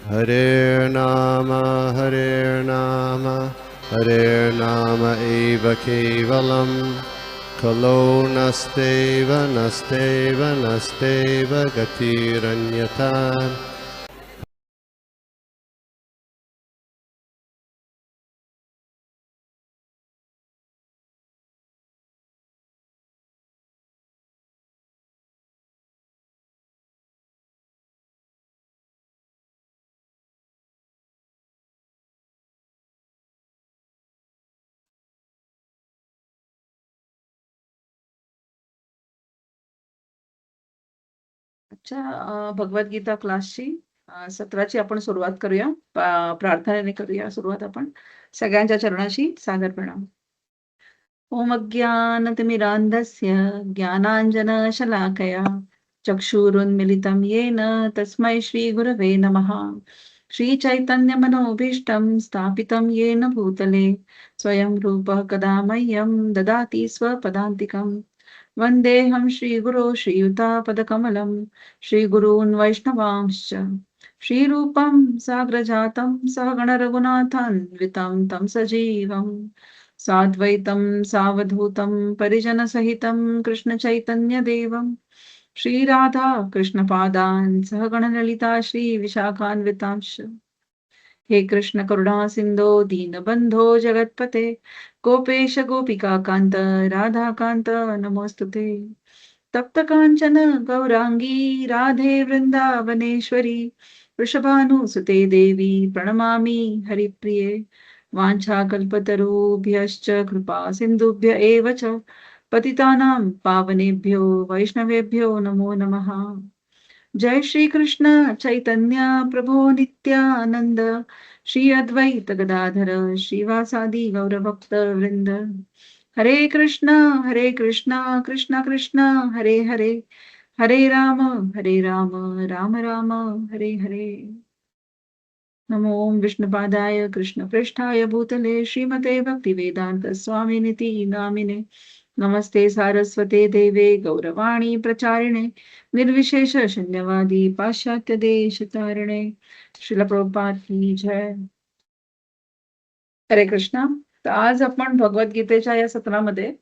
Hare Nama Hare Nama eva kevalam Kalo nasteva nasteva nasteva gatiranyata. अच्छा, भगवद्गीता क्लासची सत्राची आपण सुरुवात करूया. प्रार्थनेने करूया सुरुवात आपण. सगळ्यांच्या चरणाशी सादर प्रणाम. ओम अज्ञानतिमिरान्धस्य ज्ञानाञ्जनशलाकया चक्षुरुन्मिलितं येन तस्मै श्रीगुरवे नमः. श्रीचैतन्यमनोभीष्टं स्थापितं येन भूतले स्वयं रूपः कदा मह्यं ददाति स्वपदान्तिकम्. वन्देऽहं श्रीगुरो श्रीयुतापदकमलं श्रीगुरून् वैष्णवांश्च श्रीरूपं साग्रजातं सहगणरघुनाथान्वितं तं सजीवम् साद्वैतं सावधूतं परिजनसहितं कृष्णचैतन्यदेवं श्रीराधा कृष्णपादान् सहगणललिता श्रीविशाखान्वितांश्च. हे कृष्ण करुणा सिंधो दीनबंधो जगत्पते गोपेश गोपिका कांत राधाकांत नमोस्तुते. तप्त कांचन गौरांगी राधे वृंदावनेश्वरी वृषभानुसुते देवी प्रणमामि हरिप्रिये. वाञ्छाकल्पतरुभ्यश्च कृपा सिन्धुभ्य एव च पतितानां पावनेभ्यो वैष्णवेभ्यो नमो नमः. जय श्री कृष्ण चैतन्य प्रभो नित्यानंद श्री अद्वैत गदाधर श्रीवासादि गौरभक्त वृंद. हरे कृष्ण कृष्ण कृष्ण हरे हरे हरे राम राम राम हरे हरे. नमो विष्णुपादाय कृष्णप्रेष्ठाय भूतले श्रीमते भक्तिवेदांत स्वामिनिति नामिने. नमस्ते सारस्वते देवे गौरवाणी प्रचारिणे निर्विशेष शून्यवादी पाश्चात्य देश तारिणे. श्रील प्रभुपाद की जय. हरे कृष्णा. तर आज आपण भगवद्गीतेच्या या सत्रामध्ये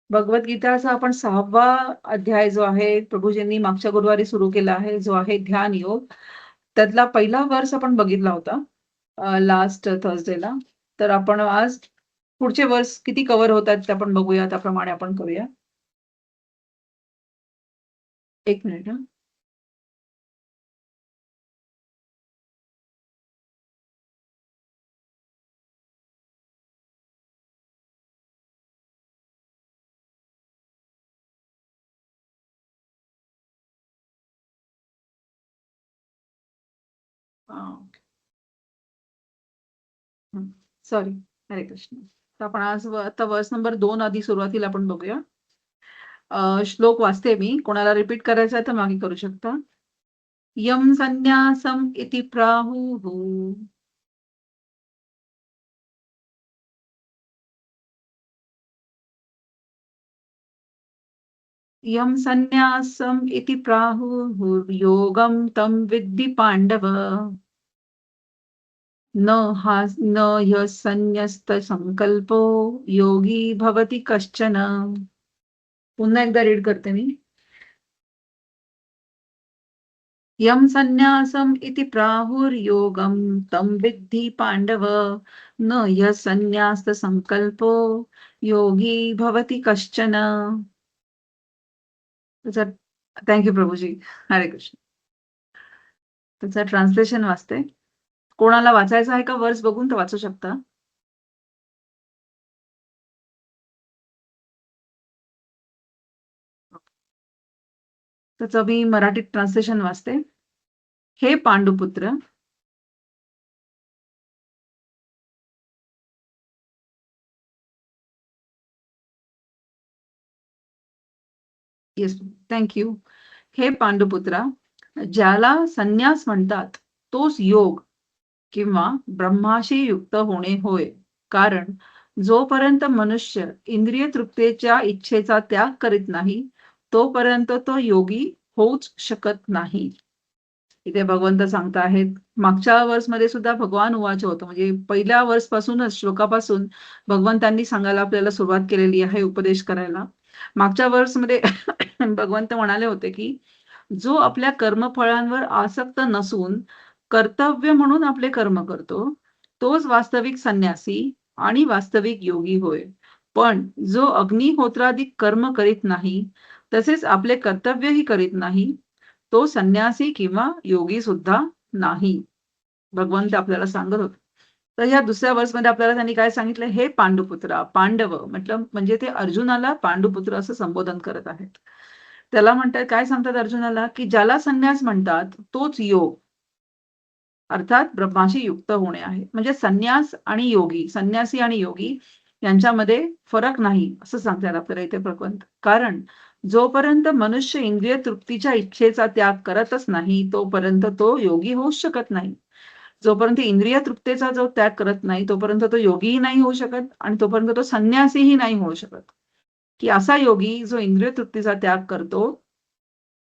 भगवद्गीताचा आपण 6वा अध्याय जो आहे प्रभूजींनी मागच्या गुरुवारी सुरू केला आहे, जो आहे ध्यान योग. त्यातला पहिला वर्ष आपण बघितला होता लास्ट थर्सडेला. तर आपण आज पुढचे वर्ष किती कव्हर होतात ते आपण बघूया. त्याप्रमाणे आपण करूया. एक मिनिट. सॉरी. हरे कृष्ण. तर आपण आज आता वर्ष नंबर 2 आधी सुरुवातीला आपण बघूया. श्लोक वाचते मी. कोणाला रिपीट करायचा आहे तर मागे करू शकता. यम संन्यासम इति प्राहुः यम संन्यासम इति प्राहुः योगम तम विद्धि पांडव न ह्य संन्यस्त संकल्पो योगी भवति कश्चन. पुन्हा एकदा रीड करते मी. यम संन्यासम इति प्राहुर्योगम तम विद्धि पांडव न ह्य संन्यास्त संकल्पो योगी भवति कश्चन. थँक्यू प्रभूजी. हरे कृष्ण. त्याचा ट्रान्सलेशन वाचते. कोणाला वाचायचं आहे का वर्स बघून तर वाचू शकता. त्याचं मी मराठीत ट्रान्सलेशन वाचते. हे पांडुपुत्र, येस थँक्यू. हे पांडुपुत्रा, ज्याला संन्यास म्हणतात तोच योग किंवा ब्रह्माशी युक्त होणे होय. कारण जोपर्यंत मनुष्य इंद्रिय तृप्तीच्या इच्छेचा त्याग करीत नाही तोपर्यंत तो योगी होऊच शकत नाही. इथे भगवंत सांगता आहेत. मागच्या वर्समध्ये सुद्धा भगवान उवाच होतं, म्हणजे पहिल्या वर्स पासूनच श्लोकापासून भगवंतांनी सांगायला आपल्याला सुरुवात केलेली आहे उपदेश करायला. मागच्या वर्समध्ये भगवंत म्हणाले होते की जो आपल्या कर्मफळांवर आसक्त नसून कर्तव्य म्हणून आपले कर्म करतो, तोच वास्तविक संन्यासी आणि वास्तविक योगी होय. पण जो अग्निहोत्राधिक कर्म करीत नाही, तसेच आपले कर्तव्यही करीत नाही, तो संन्यासी किंवा योगी सुद्धा नाही. भगवंत आपल्याला सांगत होते. तर ह्या दुसऱ्या वर्समध्ये आपल्याला त्यांनी काय सांगितलं, हे पांडुपुत्रा, पांडव म्हटलं म्हणजे ते अर्जुनाला पांडुपुत्र असं संबोधन करत आहेत. त्याला म्हणतात, काय सांगतात अर्जुनाला, की ज्याला संन्यास म्हणतात तोच योग अर्थात ब्रह्माशी युक्त होणे आहे. म्हणजे संन्यास आणि योगी, संन्यासी आणि योगी यांच्यामध्ये फरक नाही असं सांगतात आपल्याला इथे भगवंत. कारण जोपर्यंत मनुष्य इंद्रिय तृप्तीच्या इच्छेचा त्याग करतच नाही, तोपर्यंत तो योगी होऊच शकत नाही. जोपर्यंत इंद्रिय तृप्तीचा जो त्याग करत नाही, तोपर्यंत तो योगीही नाही होऊ शकत आणि तोपर्यंत तो संन्यासीही नाही होऊ शकत. की असा योगी जो इंद्रिय तृप्तीचा त्याग करतो,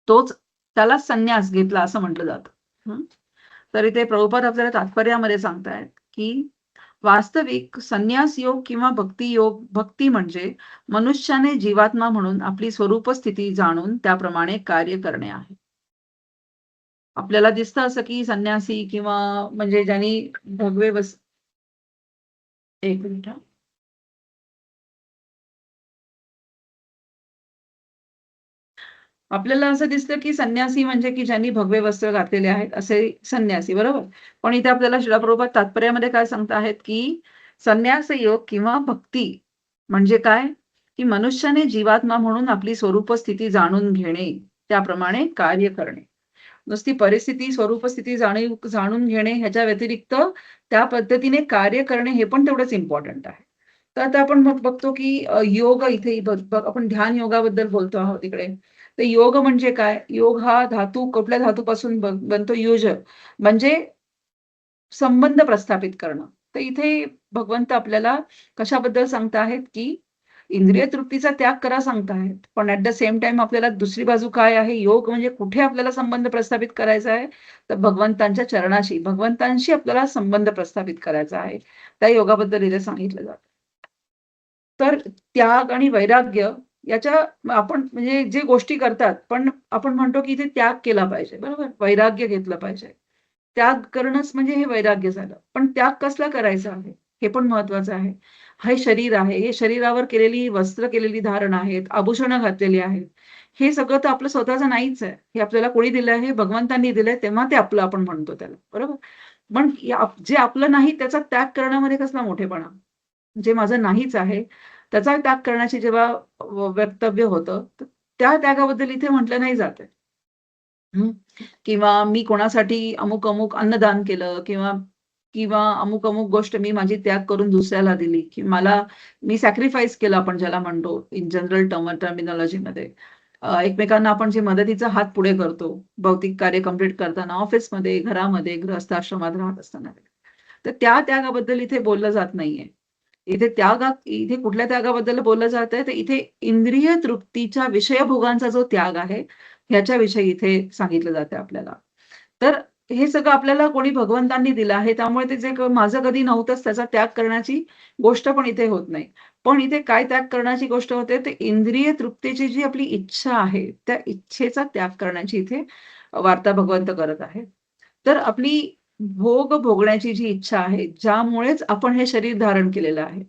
तोच त्याला संन्यास घेतला असं म्हटलं जातं. तर इथे प्रभुपाद आपल्याला तात्पर्यामध्ये सांगतायत की वास्तविक संन्यास योग किंवा भक्ती योग, भक्ती म्हणजे मनुष्याने जीवात्मा म्हणून आपली स्वरूप स्थिती जाणून त्याप्रमाणे कार्य करणे आहे. आपल्याला दिसतं असं की संन्यासी किंवा म्हणजे ज्यांनी भगवे बस एक मिनिट हा. आपल्याला असं दिसतं की संन्यासी म्हणजे की ज्यांनी भगवे वस्त्र घातलेले आहेत असे संन्यासी, बरोबर. पण इथे आपल्याला श्रील प्रभुपाद तात्पर्यामध्ये काय सांगत आहेत की संन्यास योग किंवा भक्ती म्हणजे काय, की मनुष्याने जीवात्मा म्हणून आपली स्वरूप स्थिती जाणून घेणे, त्याप्रमाणे कार्य करणे. नुसती परिस्थिती स्वरूप स्थिती जाणून घेणे ह्याच्या व्यतिरिक्त त्या पद्धतीने कार्य करणे हे पण तेवढंच इम्पॉर्टंट आहे. तर आता आपण मग बघतो की योग इथे आपण ध्यान योगाबद्दल बोलतो आहोत इकडे. तर योग म्हणजे काय, योग हा धातू कुठल्या धातूपासून बनतो, युज म्हणजे संबंध प्रस्थापित करणं. तर इथे भगवंत आपल्याला कशाबद्दल सांगता आहेत की इंद्रिय तृप्तीचा त्याग करा सांगताहेत, पण ऍट द सेम टाइम आपल्याला दुसरी बाजू काय आहे, योग म्हणजे कुठे आपल्याला संबंध प्रस्थापित करायचा आहे, तर भगवंतांच्या चरणाशी, भगवंतांशी आपल्याला संबंध प्रस्थापित करायचा आहे. त्या योगाबद्दल इथे सांगितलं जातं. तर त्याग आणि वैराग्य याच्या आपण म्हणजे जे गोष्टी करतात, पण आपण म्हणतो की इथे त्याग केला पाहिजे, बरोबर, वैराग्य घेतलं पाहिजे. त्याग करणंच म्हणजे हे वैराग्य झालं. पण त्याग कसला करायचा आहे हे पण महत्वाचं आहे. हे शरीर आहे, हे शरीरावर केलेली वस्त्र केलेली धारण आहेत, आभूषणं घातलेली आहेत, हे सगळं तर आपलं स्वतःचं नाहीच आहे. हे आपल्याला कोणी दिलं आहे, भगवंतांनी दिलंय, तेव्हा ते आपलं आपण म्हणतो त्याला, बरोबर. पण जे आपलं नाही त्याचा त्याग करण्यामध्ये कसला मोठेपणा. जे माझं नाहीच आहे त्याचा त्याग करण्याची जेव्हा वक्तव्य होतं, तर त्या त्यागाबद्दल इथे म्हटलं नाही जात आहे. किंवा मी कोणासाठी अमुक-अमुक अन्नदान केलं किंवा किंवा अमुक-अमुक गोष्ट मी माझी त्याग करून दुसऱ्याला दिली, की मी सॅक्रिफाईस केलं आपण ज्याला म्हणतो इन जनरल टर्मिनॉलॉजीमध्ये. एकमेकांना आपण जे मदतीचा हात पुढे करतो, भौतिक कार्य कंप्लीट करताना, ऑफिसमध्ये, घरामध्ये, गृहस्थाश्रमात राहत असताना. तर त्या त्यागाबद्दल इथे बोललं जात नाहीये. इथे कुठल्या त्यागाबद्दल बोललं जातंय, तर इथे इंद्रिय तृप्तीच्या विषयभोगांचा जो त्याग आहे, ह्याच्याविषयी इथे सांगितलं जातंय आपल्याला. तर हे सगळं आपल्याला कोणी भगवंतांनी दिलं आहे, त्यामुळे ते जे माझं कधी नव्हतंच त्याचा त्याग करण्याची गोष्ट पण इथे होत नाही. पण इथे काय त्याग करण्याची गोष्ट होते, ते इंद्रिय तृप्तीची जी आपली इच्छा आहे, त्या इच्छेचा त्याग करण्याची इथे वार्ता भगवंत करत आहेत. तर आपली भोग भोगण्याची जी इच्छा आहे, ज्यामुळेच आपण हे शरीर धारण केलेलं आहे.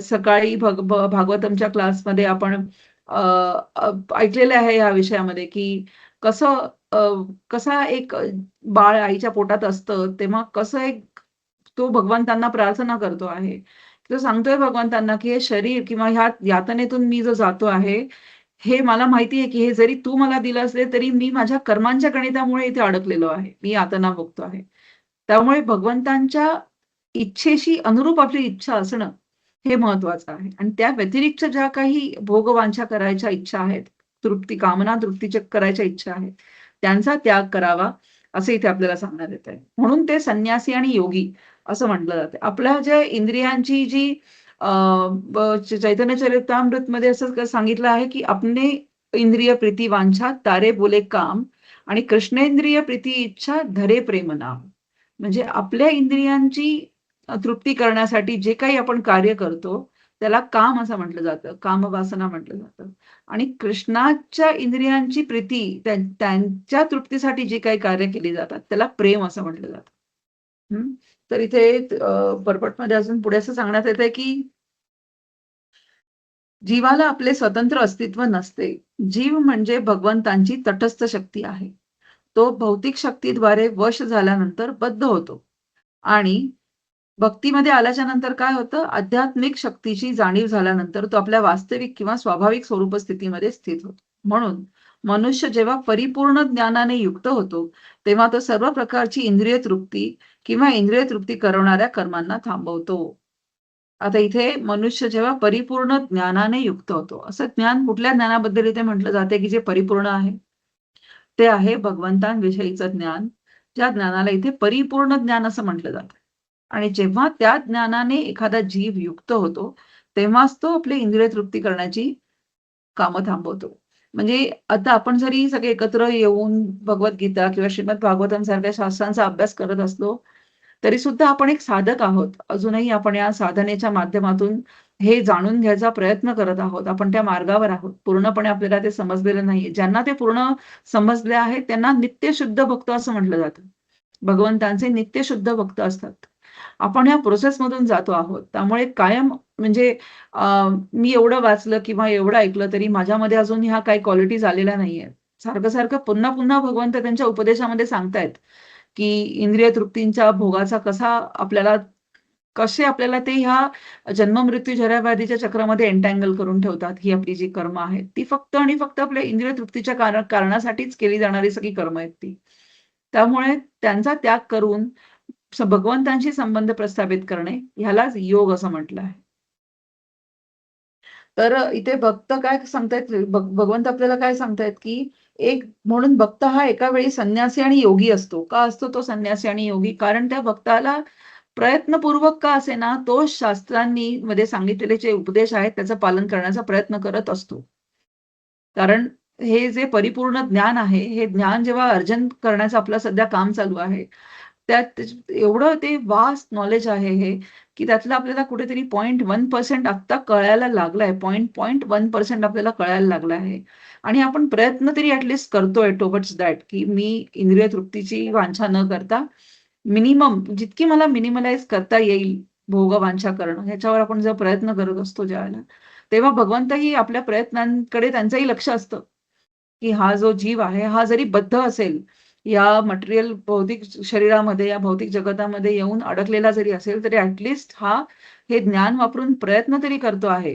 सकाळी भागवतमच्या क्लासमध्ये आपण अ, अ, ऐकलेलं आहे या विषयामध्ये, की कसं अ, कसा एक बाळ आईच्या पोटात असतं, तेव्हा कसं एक तो भगवंतांना प्रार्थना करतो आहे. तो सांगतोय भगवंतांना, की हे शरीर किंवा ह्या यातनेतून मी जो जातो आहे, हे मला माहिती आहे, की हे जरी तू मला दिलं असले, तरी मी माझ्या कर्मांच्या गणितामुळे इथे अडकलेलो आहे. मी यातना भोगतो आहे. त्यामुळे भगवंतांच्या इच्छेशी अनुरूप आपली इच्छा असणं, हे महत्वाचं आहे. आणि त्या व्यतिरिक्त ज्या काही भोगवांछा करायच्या इच्छा आहेत, कामना तृप्तीच्या करायच्या इच्छा आहेत, त्यांचा त्याग करावा, असं इथे आपल्याला सांगण्यात येतंय. म्हणून ते संन्यासी आणि योगी असं म्हटलं जातं. आपल्या ज्या इंद्रियांची जी अ, चैतन्य चरितामृतमध्ये असं सांगितलं आहे, की "अपने इंद्रिय प्रीती वांछा तारे बोले काम आणि कृष्णेंद्रिय प्रीती इच्छा धरे प्रेम नाम. म्हणजे आपल्या इंद्रियांची तृप्ती करण्यासाठी जे काही आपण कार्य करतो त्याला काम असं म्हटलं जातं, कामवासना म्हटलं जातं. आणि कृष्णाच्या इंद्रियांची प्रीती, त्यांच्या तृप्तीसाठी जे काही कार्य केली जातात त्याला प्रेम असं म्हटलं जातं. तर इथे परपटमध्ये अजून पुढे असं सांगण्यात येतंय की जीवाला आपले स्वतंत्र अस्तित्व नसते. जीव म्हणजे भगवंतांची तटस्थ शक्ती आहे. तो भौतिक शक्तीद्वारे वश झाल्यानंतर बद्ध होतो आणि भक्तीमध्ये आल्याच्या नंतर काय होतं, आध्यात्मिक शक्तीची जाणीव झाल्यानंतर तो आपल्या वास्तविक किंवा स्वाभाविक स्वरूप स्थितीमध्ये स्थित होतो. म्हणून मनुष्य जेव्हा परिपूर्ण ज्ञानाने युक्त होतो तेव्हा तो सर्व प्रकारची इंद्रिय तृप्ती किंवा इंद्रिय तृप्ती करवणाऱ्या कर्मांना थांबवतो. आता इथे मनुष्य जेव्हा परिपूर्ण ज्ञानाने युक्त होतो, असं ज्ञान कुठल्या ज्ञानाबद्दल इथे म्हटलं जाते की जे परिपूर्ण आहे, ते आहे भगवंतांविषयीचं ज्ञान. ज्या ज्ञानाला इथे परिपूर्ण ज्ञान असं म्हटलं जातं. आणि जेव्हा त्या ज्ञानाने एखादा जीव युक्त होतो तेव्हाच तो आपली इंद्रिय तृप्ती करण्याची कामं थांबवतो. म्हणजे आता आपण जरी सगळे एकत्र येऊन भगवद्गीता किंवा श्रीमद भागवतम सारख्या शास्त्रांचा अभ्यास करत असलो तरी सुद्धा आपण एक साधक आहोत. अजूनही आपण या साधनेच्या माध्यमातून हे जाणून घ्यायचा प्रयत्न करत आहोत. आपण त्या मार्गावर आहोत. पूर्णपणे आपल्याला ते समजलेलं नाहीये. ज्यांना ते पूर्ण समजले आहे त्यांना नित्यशुद्ध भक्त असं म्हटलं जातं. भगवंतांचे नित्यशुद्ध भक्त असतात. आपण या प्रोसेसमधून जातो आहोत. त्यामुळे कायम म्हणजे मी एवढं वाचलं किंवा एवढं ऐकलं तरी माझ्यामध्ये अजून ह्या काही क्वालिटीज आलेल्या नाहीयेत. सारखं-सारखं पुन्हा-पुन्हा भगवंत त्यांच्या उपदेशामध्ये सांगतायत, की इंद्रिय तृप्तींच्या भोगाचा कसे आपल्याला ते ह्या जन्म-मृत्यू जराव्याधीच्या चक्रामध्ये एन्टँगल करून ठेवतात. ही आपली जी कर्म आहेत, ती फक्त आणि फक्त आपल्या इंद्रिय तृप्तीच्या कारणासाठीच केली जाणारी सगळी कर्म आहेत ती. त्यामुळे त्यांचा त्याग करून भगवंतांशी संबंध प्रस्थापित करणे ह्यालाच योग असं म्हटलं आहे. तर इथे भक्त काय सांगतायत, भगवंत आपल्याला काय सांगतायत, की एक म्हणून भक्त हा एका वेळी संन्यासी आणि योगी असतो. का असतो तो संन्यासी आणि योगी? कारण त्या भक्ताला प्रयत्नपूर्वक का असेना, तो शास्त्रांनी मध्ये सांगितलेले जे उपदेश आहेत त्याचं पालन करण्याचा प्रयत्न करत असतो. कारण हे जे परिपूर्ण ज्ञान आहे, हे ज्ञान जेव्हा अर्जन करण्याचं आपलं सध्या काम चालू आहे, त्यात एवढं ते वास्ट नॉलेज आहे हे, की त्यातलं आपल्याला कुठेतरी 0.1% आत्ता कळायला लागलाय. 0.1% आपल्याला कळायला लागलं आहे. आणि आपण प्रयत्न तरी ॲटलीस्ट करतोय टुवर्ड्स दॅट, की मी इंद्रिय तृप्तीची वांछा न करता मिनिमम जितकी मला मिनिमलाइज करता येईल भोगवांछा करणं, ह्याच्यावर आपण जर प्रयत्न करत असतो ज्यावेळेला, तेव्हा भगवंतही आपल्या प्रयत्नांकडे त्यांचंही लक्ष असतं, की हा जो जीव आहे, हा जरी बद्ध असेल, या मटेरियल भौतिक शरीरामध्ये, या भौतिक जगतामध्ये येऊन अडकलेला जरी असेल, तरी ॲटलीस्ट हा हे ज्ञान वापरून प्रयत्न तरी करतो आहे,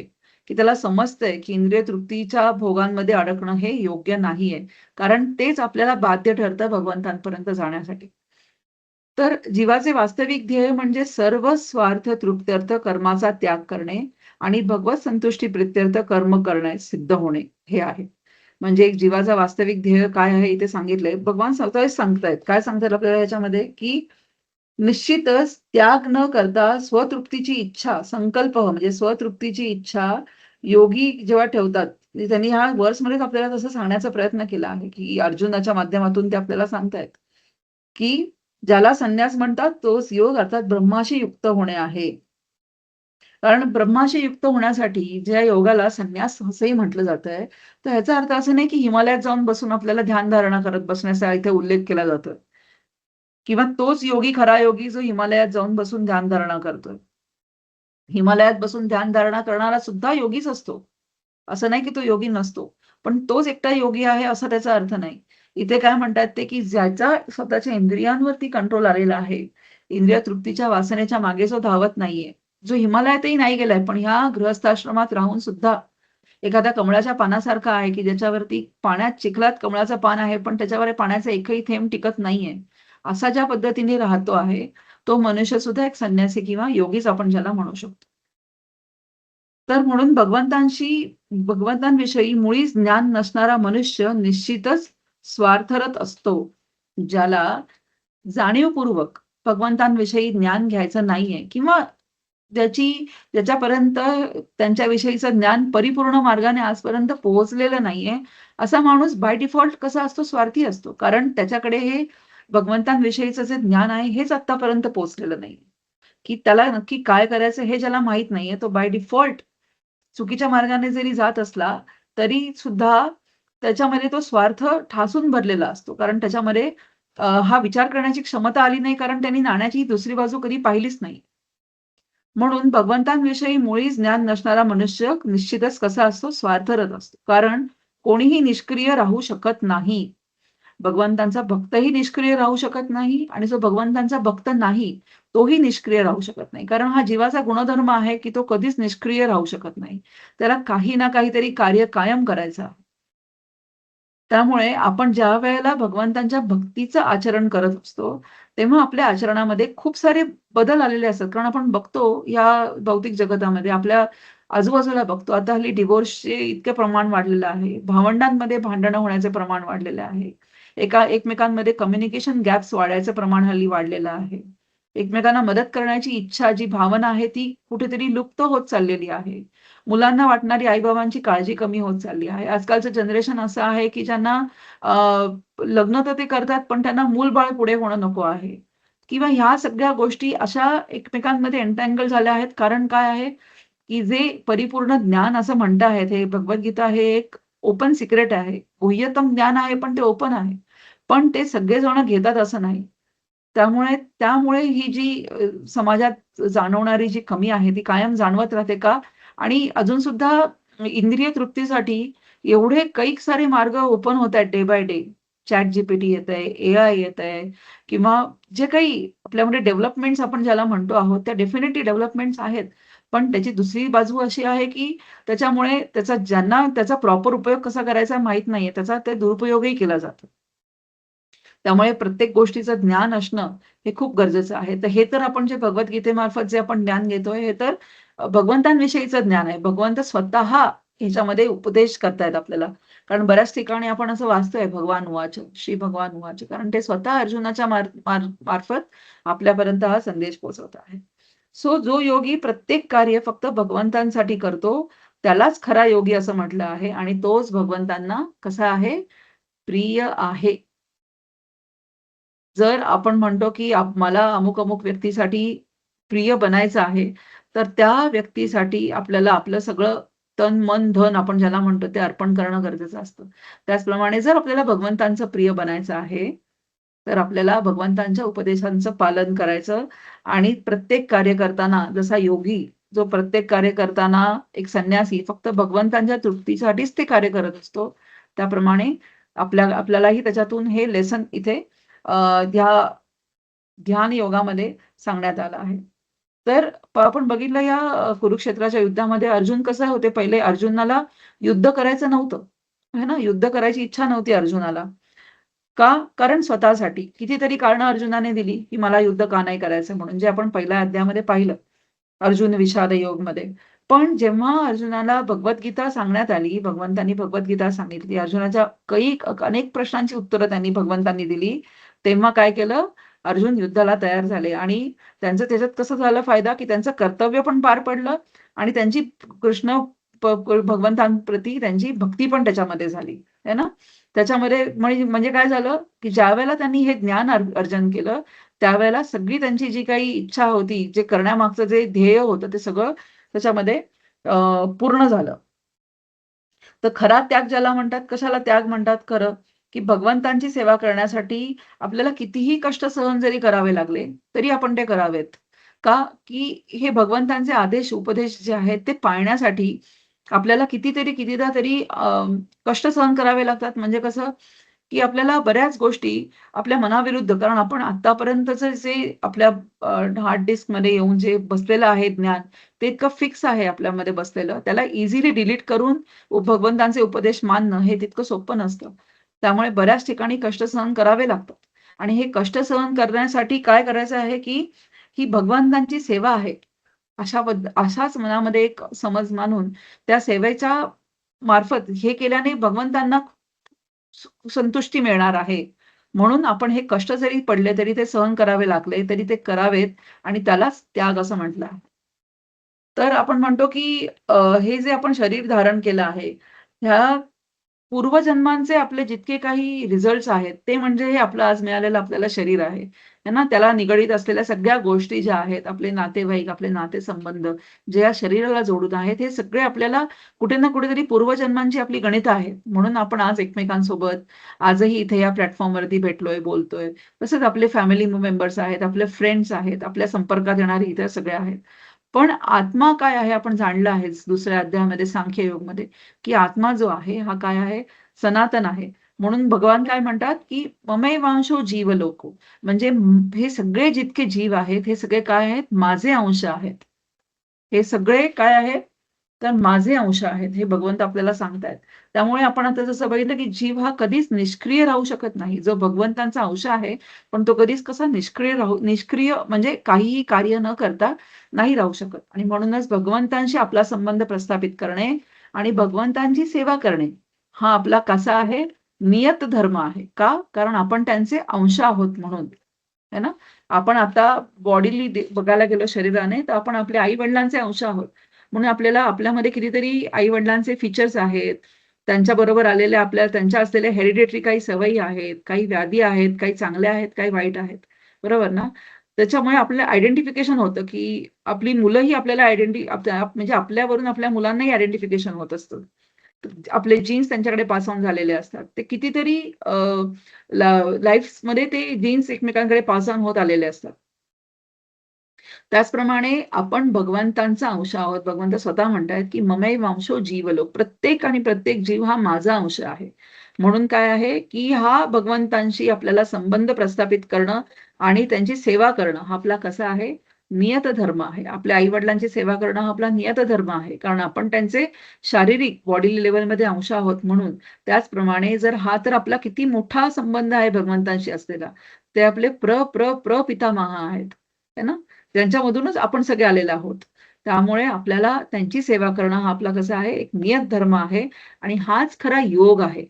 की त्याला समजतंय, की इंद्रिय तृप्तीच्या भोगांमध्ये अडकणं हे योग्य नाहीये. कारण तेच आपल्याला बाध्य ठरतं भगवंतांपर्यंत जाण्यासाठी. तर जीवाचे वास्तविक ध्येय म्हणजे सर्व स्वार्थ तृप्त्यर्थ कर्माचा त्याग करणे आणि भगवत संतुष्टी प्रित्यर्थ कर्म करणे सिद्ध होणे हे आहे. म्हणजे एक जीवाचा वास्तविक ध्येय काय आहे इथे सांगितलंय. भगवान स्वतःच सांगतायत. काय सांगतात आपल्याला याच्यामध्ये, की निश्चितच त्याग न करता स्वतृप्तीची इच्छा, संकल्प म्हणजे स्वतृप्तीची इच्छा योगी जेव्हा ठेवतात, त्यांनी ह्या वर्समध्येच आपल्याला तसं सांगण्याचा प्रयत्न केला आहे, की अर्जुनाच्या माध्यमातून ते आपल्याला सांगतायत, की ज्याला संन्यास म्हणतात तोच योग अर्थात ब्रह्माशी युक्त होणे आहे. कारण ब्रह्माशी युक्त होण्यासाठी ज्या योगाला संन्यास असंही म्हटलं जातंय, तर ह्याचा अर्थ असा नाही की हिमालयात जाऊन बसून आपल्याला ध्यानधारणा करत बसण्याचा इथे उल्लेख केला जातोय. किंवा तोच योगी खरा योगी जो हिमालयात जाऊन बसून ध्यानधारणा करतोय. हिमालयात बसून ध्यानधारणा करणारा सुद्धा योगीच असतो. असं नाही की तो योगी नसतो. पण तोच एकटा योगी आहे असा त्याचा अर्थ नाही. इथे काय म्हणतात ते, की ज्याचा स्वतःच्या इंद्रियांवरती कंट्रोल आलेला आहे, इंद्रिय तृप्तीच्या वासनेच्या मागे जो धावत नाहीये, जो हिमालयातही नाही गेलाय, पण ह्या गृहस्थाश्रमात राहून सुद्धा एखाद्या कमळाच्या पानासारखा आहे, की ज्याच्यावरती पाण्यात चिखलात कमळाचं पान आहे, पण त्याच्यावर पाण्याचा एकही थेंब टिकत नाहीये. असा ज्या पद्धतीने राहतो आहे, तो मनुष्य सुद्धा एक संन्यासी किंवा योगीच आपण ज्याला म्हणू शकतो. तर म्हणून भगवंतांविषयी मुळीच ज्ञान नसणारा मनुष्य निश्चितच स्वार्थरत असतो. ज्याला जाणीवपूर्वक भगवंतांविषयी ज्ञान घ्यायचं नाहीये किंवा ज्याच्यापर्यंत त्यांच्याविषयीचं ज्ञान परिपूर्ण मार्गाने आजपर्यंत पोहोचलेलं नाहीये, असा माणूस बाय डिफॉल्ट कसा असतो? स्वार्थी असतो. कारण त्याच्याकडे हे भगवंतांविषयीचं जे ज्ञान आहे हेच आत्तापर्यंत पोहोचलेलं नाहीये. की त्याला नक्की काय करायचं हे ज्याला माहीत नाहीये, तो बाय डिफॉल्ट चुकीच्या मार्गाने जरी जात असला, तरी सुद्धा त्याच्यामध्ये तो स्वार्थ ठासून भरलेला असतो. कारण त्याच्यामध्ये हा विचार करण्याची क्षमता आली नाही, कारण त्यांनी नाण्याची ही दुसरी बाजू कधी पाहिलीच नाही. म्हणून भगवंतांविषयी मुळीच ज्ञान नसणारा मनुष्य निश्चितच कसा असतो? स्वार्थरत असतो. कारण कोणीही निष्क्रिय राहू शकत नाही. भगवंतांचा भक्तही निष्क्रिय राहू शकत नाही आणि जो भगवंतांचा भक्त नाही, तोही निष्क्रिय राहू शकत नाही. कारण हा जीवाचा गुणधर्म आहे, की तो कधीच निष्क्रिय राहू शकत नाही. त्याला काही ना काहीतरी कार्य कायम करायचं आहे. त्यामुळे आपण ज्यावेळेला भगवंतांच्या भक्तीचं आचरण करत असतो, तेव्हा आपल्या आचरणामध्ये खूप सारे बदल आलेले असतात. कारण आपण बघतो या भौतिक जगतामध्ये आपल्या आजूबाजूला बघतो. आता हल्ली डिव्होर्सचे इतके प्रमाण वाढलेलं आहे. भावंडांमध्ये भांडणं होण्याचे प्रमाण वाढलेलं आहे. एकमेकांमध्ये कम्युनिकेशन गॅप्स वाढायचं प्रमाण हल्ली वाढलेलं आहे. एकमेकांना मदत करण्याची इच्छा, जी भावना आहे ती कुठेतरी लुप्त होत चाललेली आहे. मुलांना वाटणारी आई-बाबांची काळजी कमी होत चालली आहे. आजकालचं जनरेशन असं आहे, की ज्यांना अ, लग्न तर ते करतात, पण त्यांना मूल-बाळ पुढे होणं नको आहे किंवा ह्या सगळ्या गोष्टी अशा एकमेकांमध्ये एन्टँगल झाल्या आहेत. कारण काय आहे, की जे परिपूर्ण ज्ञान असं म्हणत आहेत, हे भगवद्गीता हे एक ओपन सिक्रेट आहे. गुह्यतम ज्ञान आहे, पण ते ओपन आहे. पण ते सगळेजण घेतात असं नाही. त्यामुळे ही जी समाजात जाणवणारी जी कमी आहे, ती कायम जाणवत राहते का? आणि अजून सुद्धा इंद्रिय तृप्तीसाठी एवढे कैक सारे मार्ग ओपन होत आहेत डे बाय डे. ChatGPT येतंय, एआय येतंय किंवा जे काही आपल्यामध्ये डेव्हलपमेंट्स आपण ज्याला म्हणतो आहोत, त्या डेफिनेटली डेव्हलपमेंट्स आहेत. पण त्याची दुसरी बाजू अशी आहे, की त्याच्यामुळे ज्यांना त्याचा प्रॉपर उपयोग कसा करायचा माहीत नाहीये, त्याचा ते दुरुपयोगही केला जातो. त्यामुळे प्रत्येक गोष्टीचं ज्ञान असणं हे खूप गरजेचं आहे. तर हे तर आपण जे भगवद्गीतेमार्फत जे आपण ज्ञान घेतोय, हे तर भगवंतांविषयीचं ज्ञान आहे. भगवंत स्वतः ह्याच्यामध्ये उपदेश करतायत आपल्याला. कारण बऱ्याच ठिकाणी आपण असं वाचतोय भगवान उवाच, श्री भगवान उवाच. कारण ते स्वतः अर्जुनाच्या मार्फत आपल्यापर्यंत हा संदेश पोहोचवत आहे. सो जो योगी प्रत्येक कार्य फक्त भगवंतांसाठी करतो, त्यालाच खरा योगी असं म्हटलं आहे आणि तोच भगवंतांना कसा आहे? प्रिय आहे. जर आपण म्हणतो, की मला अमुक-अमुक व्यक्तीसाठी प्रिय बनायचं आहे, तर त्या व्यक्तीसाठी आपल्याला आपलं सगळं तन, मन, धन आपण ज्याला म्हणतो ते अर्पण करणं गरजेचं असतं. त्याचप्रमाणे जर आपल्याला भगवंतांचं प्रिय बनायचं आहे, तर आपल्याला भगवंतांच्या उपदेशांचं पालन करायचं आणि प्रत्येक कार्य करताना जसा योगी जो प्रत्येक कार्य करताना एक संन्यासी फक्त भगवंतांच्या तृप्तीसाठीच ते कार्य करत असतो, त्याप्रमाणे आपल्यालाही त्याच्यातून हे लेसन इथे ह्या ध्यान योगामध्ये सांगण्यात आलं आहे. तर आपण बघितलं या कुरुक्षेत्राच्या युद्धामध्ये अर्जुन कसे होते, पहिले अर्जुनाला युद्ध करायचं नव्हतं. है ना? युद्ध करायची इच्छा नव्हती अर्जुनाला. का? कारण स्वतःसाठी. कितीतरी कारणं अर्जुनाने दिली, की मला युद्ध का नाही करायचं म्हणून, जे आपण पहिल्या अध्यायामध्ये पाहिलं. अर्जुन विषाद योगमध्ये. पण जेव्हा अर्जुनाला भगवद्गीता सांगण्यात आली, भगवंतांनी भगवद्गीता सांगितली, अर्जुनाच्या अनेक प्रश्नांची उत्तरं त्यांनी भगवंतांनी दिली. तेव्हा काय केलं? अर्जुन युद्धाला तयार झाले आणि त्यांचं त्याच्यात कसं झालं फायदा, की त्यांचं कर्तव्य पण पार पडलं आणि त्यांची कृष्ण भगवंतांप्रती त्यांची भक्ती पण त्याच्यामध्ये झाली. आहे ना? त्याच्यामध्ये म्हणजे काय झालं, की ज्यावेळेला त्यांनी हे ज्ञान अर्जन केलं, त्यावेळेला सगळी त्यांची जी काही इच्छा होती, जे करण्यामागचं जे ध्येय होतं, ते सगळं त्याच्यामध्ये पूर्ण झालं. तर खरा त्याग ज्याला म्हणतात, कशाला त्याग म्हणतात खरं? की भगवंतांची सेवा करण्यासाठी आपल्याला कितीही कष्ट सहन जरी करावे लागले, तरी आपण ते करावेत. का? की हे भगवंतांचे आदेश, उपदेश जे आहेत, ते पाळण्यासाठी आपल्याला कितीदा तरी कष्ट सहन करावे लागतात. म्हणजे कसं? की आपल्याला बऱ्याच गोष्टी आपल्या मनाविरुद्ध कारण आपण आत्तापर्यंतचं जे आपल्या हार्ड डिस्कमध्ये येऊन जे बसलेलं आहे ज्ञान, ते इतकं फिक्स आहे आपल्यामध्ये बसलेलं. त्याला इझिली डिलीट करून भगवंतांचे उपदेश मानणं हे तितकं सोपं नसतं. त्यामुळे बऱ्याच ठिकाणी कष्ट सहन करावे लागतात. आणि हे कष्ट सहन करण्यासाठी काय करायचं आहे, की ही भगवंतांची सेवा आहे. अशाच मनामध्ये एक समज मानून त्या सेवेच्या मार्फत हे केल्याने भगवंतांना संतुष्टी मिळणार आहे. म्हणून आपण हे कष्ट जरी पडले, तरी ते सहन करावे लागले, तरी ते करावेत आणि त्यालाच त्याग असं म्हटलं आहे. तर आपण म्हणतो की हे जे आपण शरीर धारण केलं आहे, ह्या पूर्वजन्मांचे आपले जितके काही रिझल्ट्स आहेत, ते म्हणजे हे आपलं आज मिळालेलं आपल्याला शरीर आहे. आहे ना? त्याला निगडीत असलेल्या सगळ्या गोष्टी ज्या आहेत, आपले नातेवाईक, आपले नातेसंबंध जे या शरीराला जोडून आहेत, हे सगळे आपल्याला कुठे ना कुठेतरी पूर्वजन्मांची आपली गणितं आहेत. म्हणून आपण आज एकमेकांसोबत आजही इथे या प्लॅटफॉर्मवरती भेटलोय, बोलतोय. तसंच आपले फॅमिली मेंबर्स आहेत, आपले फ्रेंड्स आहेत, आपल्या संपर्कात येणारे इतर सगळे आहेत. पण आत्मा काय आहे आपण जाणलं आहेच दुसऱ्या अध्यायामध्ये सांख्ययोगमध्ये, की आत्मा जो आहे हा काय आहे? सनातन आहे. म्हणून भगवान काय म्हणतात, की ममैवांशो जीवलोको. म्हणजे हे सगळे जितके जीव आहेत, हे सगळे काय आहेत? माझे अंश आहेत. हे सगळे काय आहेत? तर माझे अंश आहेत. हे भगवंत आपल्याला सांगतायत. त्यामुळे आपण आता जसं बघितलं, की जीव हा कधीच निष्क्रिय राहू शकत नाही. जो भगवंतांचा अंश आहे, पण तो कधीच कसा निष्क्रिय म्हणजे काहीही कार्य न करता नाही राहू शकत. आणि म्हणूनच भगवंतांशी आपला संबंध प्रस्थापित करणे आणि भगवंतांची सेवा करणे, हा आपला कसा आहे? नियत धर्म आहे. का? कारण आपण त्यांचे अंश आहोत म्हणून. है ना? आपण आता बॉडीली बघायला गेलो शरीराने, तर आपण आपल्या आई-वडिलांचे अंश आहोत. म्हणून आपल्याला आपल्यामध्ये कितीतरी आई-वडिलांचे फीचर्स आहेत. त्यांच्याबरोबर आलेल्या आपल्या त्यांच्या असलेल्या हेरिडिटरी काही सवयी आहेत, काही व्याधी आहेत, काही चांगल्या आहेत, काही वाईट आहेत. बरोबर ना? त्याच्यामुळे आपल्याला आयडेंटिफिकेशन होतं, की आपली मुलंही आपल्याला म्हणजे आपल्यावरून आपल्या मुलांनाही आयडेंटिफिकेशन होत असतं. आपले जीन्स त्यांच्याकडे पास ऑन झालेले असतात. ते कितीतरी लाईफ्समध्ये ते जीन्स एकमेकांकडे पास ऑन होत आलेले असतात. त्याचप्रमाणे आपण भगवंतांचा अंश आहोत. भगवंत स्वतः म्हणतायत, की ममैवांशो जीवलोक. प्रत्येक आणि प्रत्येक जीव हा माझा अंश आहे. म्हणून काय आहे, की हा भगवंतांशी आपल्याला संबंध प्रस्थापित करणं आणि त्यांची सेवा करणं हा आपला कसा आहे? नियत धर्म आहे. आपल्या आई-वडिलांची सेवा करणं हा आपला नियत धर्म आहे. कारण आपण त्यांचे शारीरिक बॉडी लेव्हलमध्ये अंश आहोत म्हणून. त्याचप्रमाणे जर हा तर आपला किती मोठा संबंध आहे भगवंतांशी असलेला. ते आपले प्रपितामह आहेत. है ना? त्यांच्यामधूनच आपण सगळे आलेलो आहोत. त्यामुळे आपल्याला त्यांची सेवा करणं हा आपला कसा आहे? एक नियत धर्म आहे आणि हाच खरा योग आहे.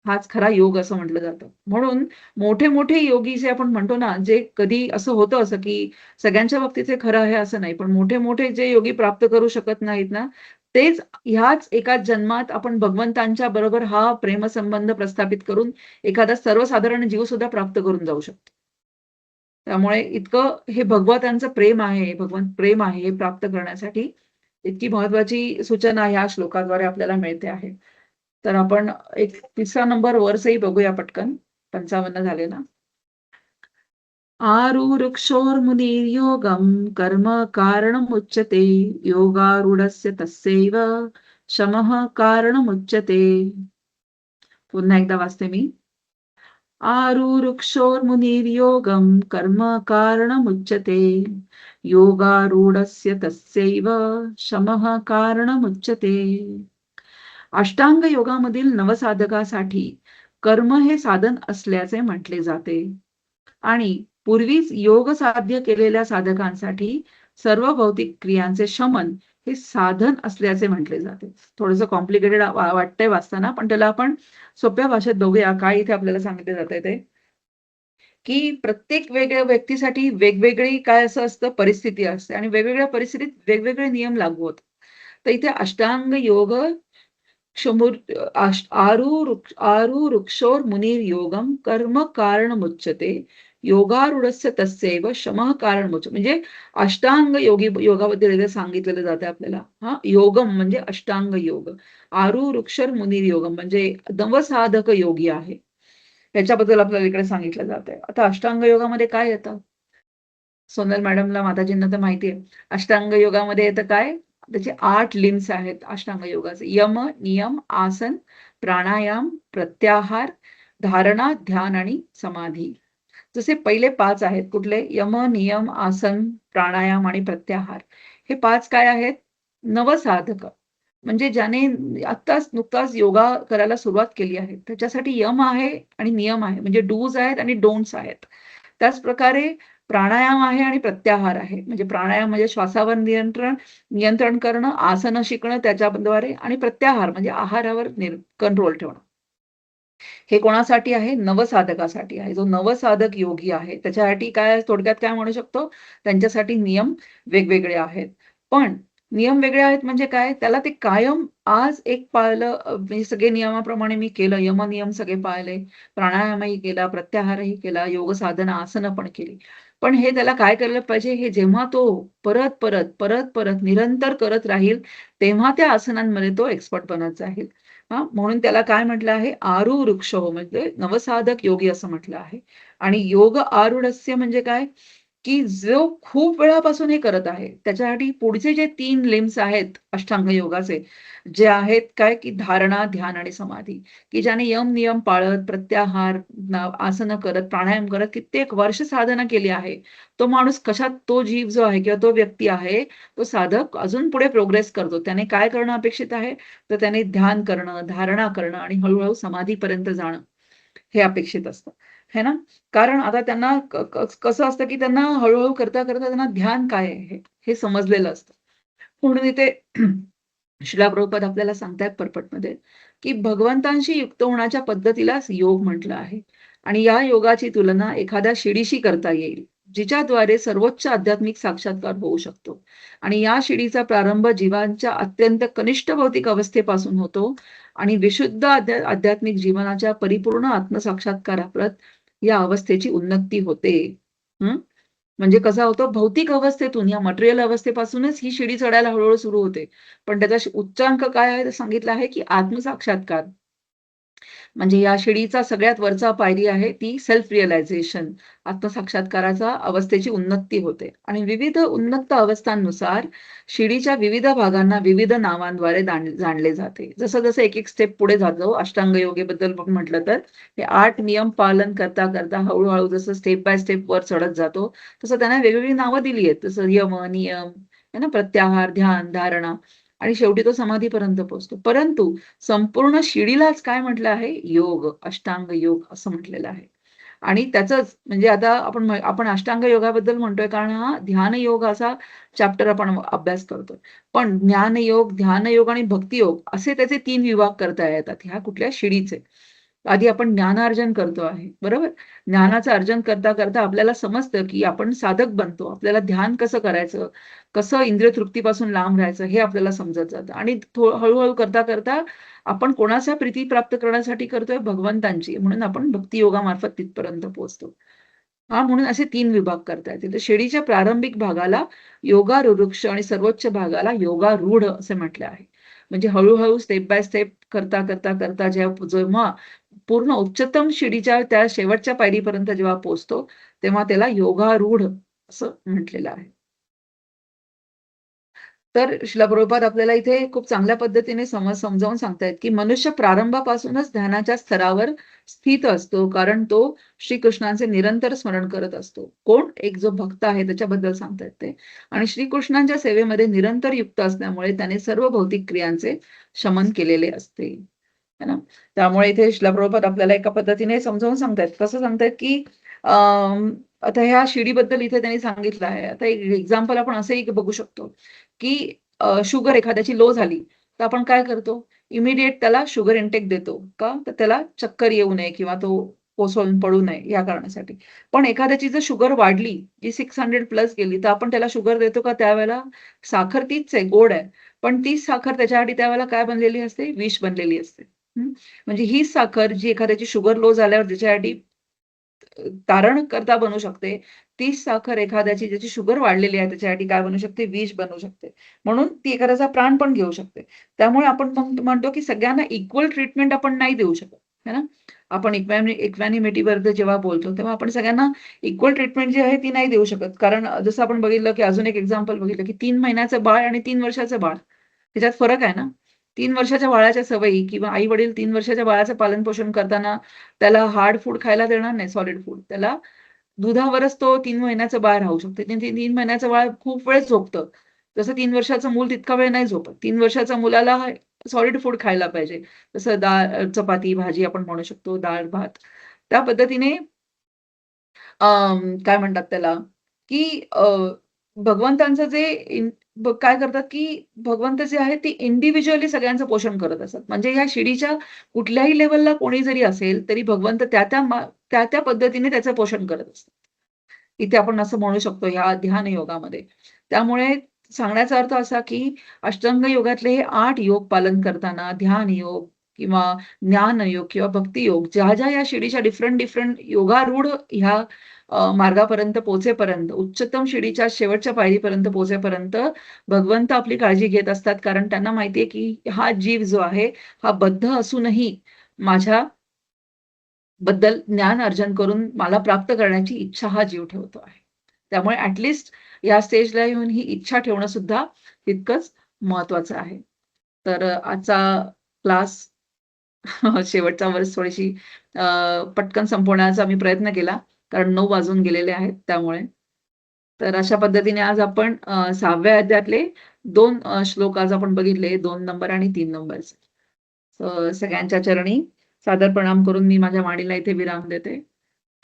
हाच खरा योग असं म्हटलं जातं. म्हणून मोठे-मोठे योगी जे आपण म्हणतो ना, जे कधी असं होतं असं, की सगळ्यांच्या बाबतीत हे खरं आहे असं नाही. पण मोठे-मोठे जे योगी प्राप्त करू शकत नाहीत ना, तेच ह्याच एकाच जन्मात आपण भगवंतांच्या बरोबर हा प्रेमसंबंध प्रस्थापित करून एखादा सर्वसाधारण जीव सुद्धा प्राप्त करून जाऊ शकतो. त्यामुळे इतकं हे भगवंतांचं प्रेम आहे, भगवंत प्रेम आहे हे प्राप्त करण्यासाठी इतकी महत्वाची सूचना ह्या श्लोकाद्वारे आपल्याला मिळते आहे. तर आपण एक 3रा नंबर वर्सही बघूया पटकन. 55 झाले ना. आरुरुक्षोर्मुनिर्योगं कर्म कारणमुच्यते योगारूढस्य तस्यैव शमः कारणमुच्यते. पुन्हा एकदा वाचते मी. आरुरुक्षोर्मुनिर्योगं कर्म कारणमुच्यते योगारूढस्य तस्यैव शमः कारणमुच्यते. अष्टांग योगामधील नवसाधकासाठी कर्म हे साधन असल्याचे म्हटले जाते आणि पूर्वीच योग साध्य केलेल्या साधकांसाठी सर्व भौतिक क्रियांचे शमन हे साधन असल्याचे म्हटले जाते. थोडंसं कॉम्प्लिकेटेड वाटतंय वाचताना, पण त्याला आपण सोप्या भाषेत बघूया काय इथे आपल्याला सांगितले जातंय ते. की प्रत्येक वेगळ्या व्यक्तीसाठी वेगवेगळी काय असं असतं परिस्थिती असते आणि वेगवेगळ्या परिस्थितीत वेगवेगळे नियम लागू होतात. तर इथे अष्टांग योग क्षमुर आरुरुक्षोर्मुनिर्योगं कर्म कारणमुच्यते योगारूढस्य तस्यैव शमः कारणमुच्यते. म्हणजे अष्टांग योगाबद्दल इथे सांगितलेलं जातं आपल्याला. हां, योगम म्हणजे अष्टांग योग. आरुरुक्षर मुनिर्योगम म्हणजे नवसाधक योगी आहे. ह्याच्याबद्दल आपल्याला इकडे सांगितलं जातंय. आता अष्टांग योगामध्ये काय येतं? सोनल मॅडमला, माताजींना तर माहिती आहे. अष्टांग योगामध्ये येतं काय? त्याचे 8 लिम्स आहेत अष्टांग योगाचे. यम, नियम, आसन, प्राणायाम, प्रत्याहार, धारणा, ध्यान आणि समाधी. जसे पहिले 5 आहेत कुठले? यम, नियम, आसन, प्राणायाम आणि प्रत्याहार. हे 5 काय आहेत? नवसाधक. म्हणजे ज्याने नुकताच योगा करायला सुरुवात केली आहे. त्याच्यासाठी यम आहे आणि नियम आहे. म्हणजे डूज आहेत आणि डोंट्स आहेत. त्याचप्रकारे प्राणायाम आहे आणि प्रत्याहार आहे. म्हणजे प्राणायाम म्हणजे श्वासावर नियंत्रण करणं, आसनं शिकणं त्याच्याद्वारे आणि प्रत्याहार म्हणजे आहारावर कंट्रोल ठेवणं. हे कोणासाठी आहे? नवसाधकासाठी आहे. जो नवसाधक योगी आहे, त्याच्यासाठी काय थोडक्यात काय म्हणू शकतो? त्यांच्यासाठी नियम वेगवेगळे आहेत. पण नियम वेगळे आहेत म्हणजे काय? त्याला ते कायम आज एक पाळलं म्हणजे सगळे नियमाप्रमाणे मी केलं, यम-नियम सगळे पाळले, प्राणायामही केला, प्रत्याहारही केला, योग साधना, आसनं पण केली. पण हे त्याला काय केलं पाहिजे? हे जेव्हा तो परत-परत निरंतर करत राहील, तेव्हा त्या आसनांमध्ये तो एक्सपर्ट बनत जाईल. हां, म्हणून त्याला काय म्हटलं आहे? आरू वृक्षो म्हणजे नवसाधक योगी असं म्हटलं आहे. आणि योग आरूढस्य म्हणजे काय? की जो खूप वेळापासून हे करत आहे, त्याच्यासाठी पुढचे जे 3 लिम्स आहेत अष्टांग योगाचे, जे आहेत काय? की धारणा, ध्यान आणि समाधी, की ज्याने यम-नियम पाळत, प्रत्याहार, आसनं करत, प्राणायाम करत कित्येक वर्ष साधना केली आहे. तो माणूस कशात तो जीव जो आहे किंवा तो व्यक्ती आहे, तो साधक अजून पुढे प्रोग्रेस करतो. त्याने काय करणं अपेक्षित आहे? तर त्याने ध्यान करणं, धारणा करणं आणि हळू समाधीपर्यंत जाणं, हे अपेक्षित असतं. है ना? कारण आता त्यांना कसं असतं, की त्यांना हळू करता त्यांना ध्यान काय आहे हे समजलेलं असतं. म्हणून इथे श्रीला प्रभुपाद आपल्याला सांगतायत पर्पटमध्ये, की भगवंतांशी युक्त होण्याच्या पद्धतीलाच योग म्हटलं आहे. आणि या योगाची तुलना एखाद्या शिडीशी करता येईल, जिच्याद्वारे सर्वोच्च आध्यात्मिक साक्षात्कार होऊ शकतो. आणि या शिडीचा प्रारंभ जीवांच्या अत्यंत कनिष्ठ भौतिक अवस्थेपासून होतो आणि विशुद्ध आध्यात्मिक जीवनाच्या परिपूर्ण आत्मसाक्षात्काराप्रत या अवस्थेची उन्नती होते. हं? म्हणजे कसा होतो भौतिक अवस्थेतून या मटेरियल अवस्थेपासूनच ही शिडी चढायला हळू सुरू होते. पण त्याचा उच्चांक काय आहे? तर सांगितलं आहे, की आत्मसाक्षात्कार. म्हणजे या शिडीचा सगळ्यात वरचा पायरी आहे ती सेल्फ रिअलायझेशन. आत्मसाक्षात्काराचा अवस्थेची उन्नती होते आणि विविध उन्नत अवस्थांनुसार शिडीच्या विविध भागांना विविध नावांद्वारे जाणले जाते. जसं-जसं एक-एक स्टेप पुढे जातो, अष्टांग योगेबद्दल पण म्हटलं तर, हे 8 नियम पालन करता हळू जसं स्टेप बाय स्टेप वर चढत जातो, तसं त्यांना वेगवेगळी नावं दिली आहेत. जसं यम, नियम, आहे ना, प्रत्याहार, ध्यान, धारणा आणि शेवटी तो समाधीपर्यंत पोहोचतो. परंतु संपूर्ण शिडीलाच काय म्हटलं आहे? योग, अष्टांग योग असं म्हटलेलं आहे. आणि त्याचंच म्हणजे आता आपण अष्टांग योगाबद्दल म्हणतोय कारण हा ध्यान योग असा चॅप्टर आपण अभ्यास करतोय. पण ज्ञानयोग, ध्यानयोग आणि भक्तियोग असे त्याचे 3 विभाग करता येतात. ह्या कुठल्या शिडीचे. आधी आपण ज्ञानार्जन करतो आहे, बरोबर? ज्ञानाचं अर्जन करता आपल्याला समजतं, की आपण साधक बनतो. आपल्याला ध्यान कसं करायचं, कसं इंद्रिय तृप्तीपासून लांब राहायचं हे आपल्याला समजत जातं आणि हळू करता आपण कोणाच्या प्रीती प्राप्त करण्यासाठी करतोय? भगवंतांची. म्हणून आपण भक्ती योगामार्फत तिथपर्यंत पोहोचतो. हां, म्हणून असे 3 विभाग करता येतील. तर शिडीच्या प्रारंभिक भागाला योगारूढ आणि सर्वोच्च भागाला योगारूढ असे म्हटले आहे. म्हणजे हळू स्टेप बाय स्टेप करता जेव्हा पूर्ण उच्चतम शिडीच्या त्या शेवटच्या पायरीपर्यंत जेव्हा पोहोचतो, तेव्हा त्याला योगारूढ असं म्हटलेलं आहे. तर श्रील प्रभुपाद आपल्याला इथे खूप चांगल्या पद्धतीने समजावून सांगतायत, की मनुष्य प्रारंभापासूनच ध्यानाच्या स्तरावर स्थित असतो. कारण तो श्रीकृष्णांचे निरंतर स्मरण करत असतो. कोण? एक जो भक्त आहे त्याच्याबद्दल सांगतायत ते. आणि श्रीकृष्णांच्या सेवेमध्ये निरंतर युक्त असल्यामुळे त्याने सर्व भौतिक क्रियांचे शमन केलेले असते. है ना? त्यामुळे इथे श्रील प्रभुपाद आपल्याला एका पद्धतीने समजावून सांगतायत. कसं सांगतायत, की आता ह्या शिडीबद्दल इथे त्यांनी सांगितलं आहे. आता एक एक्झाम्पल आपण असंही बघू शकतो, की शुगर एखाद्याची लो झाली, तर आपण काय करतो? इमिडिएट त्याला शुगर इंटेक देतो. का? तर त्याला चक्कर येऊ नये किंवा तो कोसळून पडू नये या कारणासाठी. पण एखाद्याची जर शुगर वाढली, जी 600 प्लस गेली, तर आपण त्याला शुगर देतो का त्यावेळेला? साखर तीच आहे, गोड आहे. पण तीच साखर त्याच्यासाठी त्यावेळेला काय बनलेली असते? विष बनलेली असते. म्हणजे हीच साखर जी एखाद्याची शुगर लो झाल्यावर ज्याच्यासाठी तारण करता बनू शकते. तीच साखर एखाद्याची ज्याची शुगर वाढलेली आहे त्याच्यासाठी काय बनू शकते? विष बनू शकते. म्हणून ती एखाद्याचा प्राण पण घेऊ शकते. त्यामुळे आपण म्हणतो, की सगळ्यांना इक्वल ट्रीटमेंट आपण नाही देऊ शकत. है ना? आपण इक्वॅनिमिटीबद्दल जेव्हा बोलतो, तेव्हा आपण सगळ्यांना इक्वल ट्रीटमेंट जी आहे ती नाही देऊ शकत. कारण जसं आपण बघितलं, की अजून एक एक्झाम्पल बघितलं, की 3 महिन्याचं बाळ आणि 3 वर्षाचं बाळ ह्याच्यात फरक आहे ना? 3 वर्षाच्या बाळाच्या सवयी किंवा आई-वडील 3 वर्षाच्या बाळाचं पालन-पोषण करताना त्याला हार्ड फूड खायला देणार नाही, सॉलिड फूड. त्याला दुधावरच तो 3 महिन्याचं बाळ राहू शकते. ते 3 महिन्याचं बाळ खूप वेळ झोपतं. जसं 3 वर्षाचं मूल तितका वेळ नाही झोपत. 3 वर्षाच्या मुलाला सॉलिड फूड खायला पाहिजे. जसं डाळ, चपाती, भाजी आपण म्हणू शकतो, डाळ-भात. त्या पद्धतीने काय म्हणतात त्याला, की भगवंतांचं जे काय करतात, की भगवंत जे आहे ते इंडिव्हिज्युअली सगळ्यांचं पोषण करत असतात. म्हणजे ह्या शिडीच्या कुठल्याही लेव्हलला कोणी जरी असेल, तरी भगवंत त्या पद्धतीने त्याचं पोषण करत असतात. इथे आपण असं म्हणू शकतो ह्या ध्यान योगामध्ये. त्यामुळे सांगण्याचा अर्थ असा, की अष्टांग योगातले हे 8 योग पालन करताना ध्यान योग किंवा ज्ञान योग किंवा भक्ती योग ज्या या शिडीच्या डिफरंट योगारूढ ह्या मार्गापर्यंत पोहोचेपर्यंत, उच्चतम शिडीच्या शेवटच्या पायरीपर्यंत पोहोचेपर्यंत भगवंत आपली काळजी घेत असतात. कारण त्यांना माहिती आहे, की हा जीव जो आहे, हा बद्ध असूनही माझ्या बद्दल ज्ञान अर्जन करून मला प्राप्त करण्याची इच्छा हा जीव ठेवतो आहे. त्यामुळे ॲट या स्टेजला येऊन ही इच्छा ठेवणं सुद्धा तितकंच महत्वाचं आहे. तर आजचा क्लास शेवटचा वर्ष थोडीशी पटकन संपवण्याचा मी प्रयत्न केला. कारण 9 वाजून गेलेले आहेत त्यामुळे. तर अशा पद्धतीने आज आपण 6व्या अध्यायातले 2 श्लोक आज आपण बघितले 2 नंबर आणि 3 नंबरचे. सगळ्यांच्या चरणी सादर प्रणाम करून मी माझ्या वाणीला इथे विराम देते.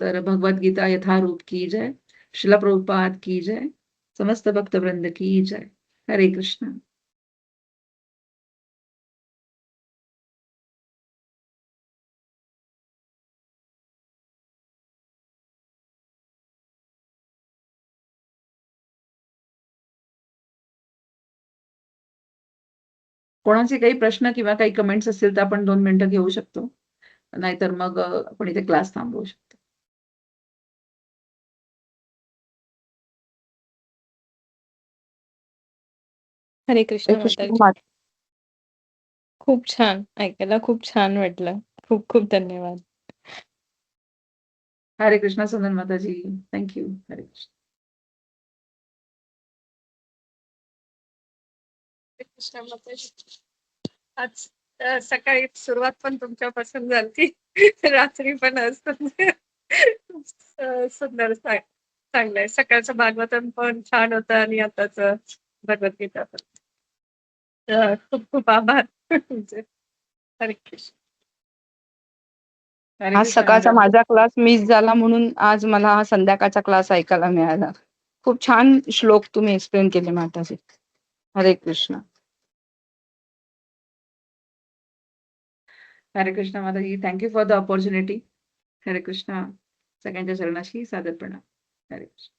तर भगवद्गीता यथारूप की जय. श्रील प्रभुपाद की जय. समस्त भक्तवृंद की जय. हरे कृष्ण. कोणाचे काही प्रश्न किंवा काही कमेंट्स असतील तर आपण 2 मिनिटं घेऊ शकतो. नाहीतर मग आपण इथे क्लास थांबवू शकतो. हरे कृष्ण हरे कृष्ण माताजी. माता. खूप छान ऐकायला खूप छान वाटलं. खूप खूप धन्यवाद. हरे कृष्ण सुंदर माताजी. Thank you. हरे कृष्ण. कृष्ण माताजी. आज सकाळी सुरुवात पण तुमच्यापासून झाली. रात्री पण असतं. सुंदर चांगलंय. सकाळचं भागवतन पण छान होतं आणि आताच भगवद्गीता पण. खूप खूप आभार तुमचे. हरे कृष्ण. हरे आज कृष्ण सकाळचा मॅडम. माझा क्लास मिस झाला म्हणून आज मला हा संध्याकाळचा क्लास ऐकायला मिळाला. खूप छान श्लोक तुम्ही एक्सप्लेन केले माताजी. हरे कृष्ण. हरे कृष्ण माताजी. Thank you for the opportunity. हरे कृष्ण. सगळ्यांच्या चरणाशी सादर प्रणाम. हरे कृष्ण.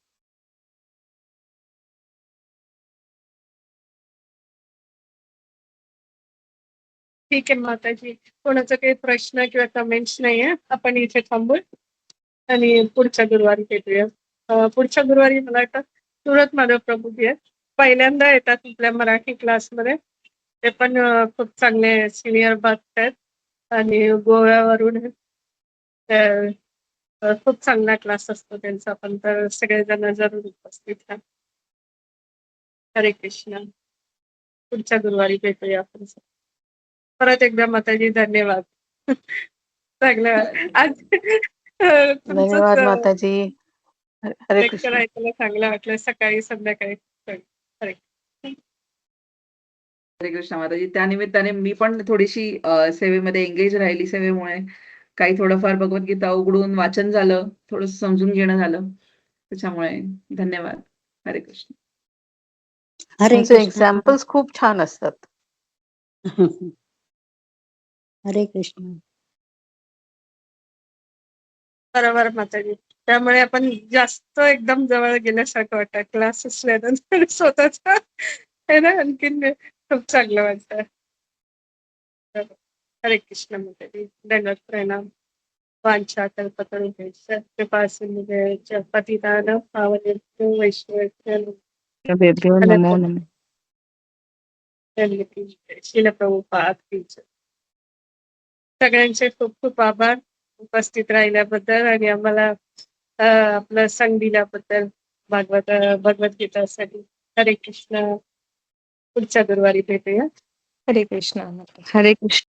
ठीक आहे माताजी. कोणाचा काही प्रश्न किंवा कमेंट्स नाहीये. आपण इथे थांबू आणि पुढच्या गुरुवारी भेटूया. पुढच्या गुरुवारी मला वाटतं सुरत माधव प्रभू जी आहेत. पहिल्यांदा येतात आपल्या मराठी क्लासमध्ये. ते पण खूप चांगले सिनियर भक्त आहेत आणि गोव्यावरून आहेत. खूप चांगला क्लास असतो त्यांचा पण. तर सगळेजण जरूर उपस्थित राहा. हरे कृष्ण. पुढच्या गुरुवारी भेटूया आपण. परत एकदा माताजी धन्यवाद. चांगलं आज धन्यवाद तुमचंच माताजी. हरे लेक्चर कृष्ण. ऐकायला चांगलं वाटलं सकाळी संध्याकाळी. हरे हरे कृष्ण माताजी. त्यानिमित्ताने मी पण थोडीशी सेवेमध्ये एंगेज राहिली सेवेमुळे. काही थोडंफार भगवद्गीता उघडून वाचन झालं. थोडंसं समजून घेणं झालं. त्याच्यामुळे धन्यवाद. हरे कृष्ण. हरे तुमचे कृष्ण. एक्झाम्पल्स खूप छान असतात. हरे कृष्ण. बरोबर माताजी. त्यामुळे आपण जास्त एकदम जवळ गेल्यासारखं वाटतं. क्लास असल्यानंतर स्वतःच आहे ना आणखीन खूप चांगलं वाटतं. हरे कृष्ण माताजी. दंडवत प्रणाम. वांछा कल्पतरुभ्यश्च कृपा सिंधुभ्यश्च पतितानां पावनेभ्यो वैष्णवेभ्यो वेभ्यो नमो नमः. श्रील प्रभुपाद की जय. सगळ्यांचे खूप खूप आभार उपस्थित राहिल्याबद्दल आणि आम्हाला आपलं संग दिल्याबद्दल भगवद्गीतासाठी. हरे कृष्ण. पुढच्या गुरुवारी भेटूया. हरे कृष्ण माताजी. हरे कृष्ण.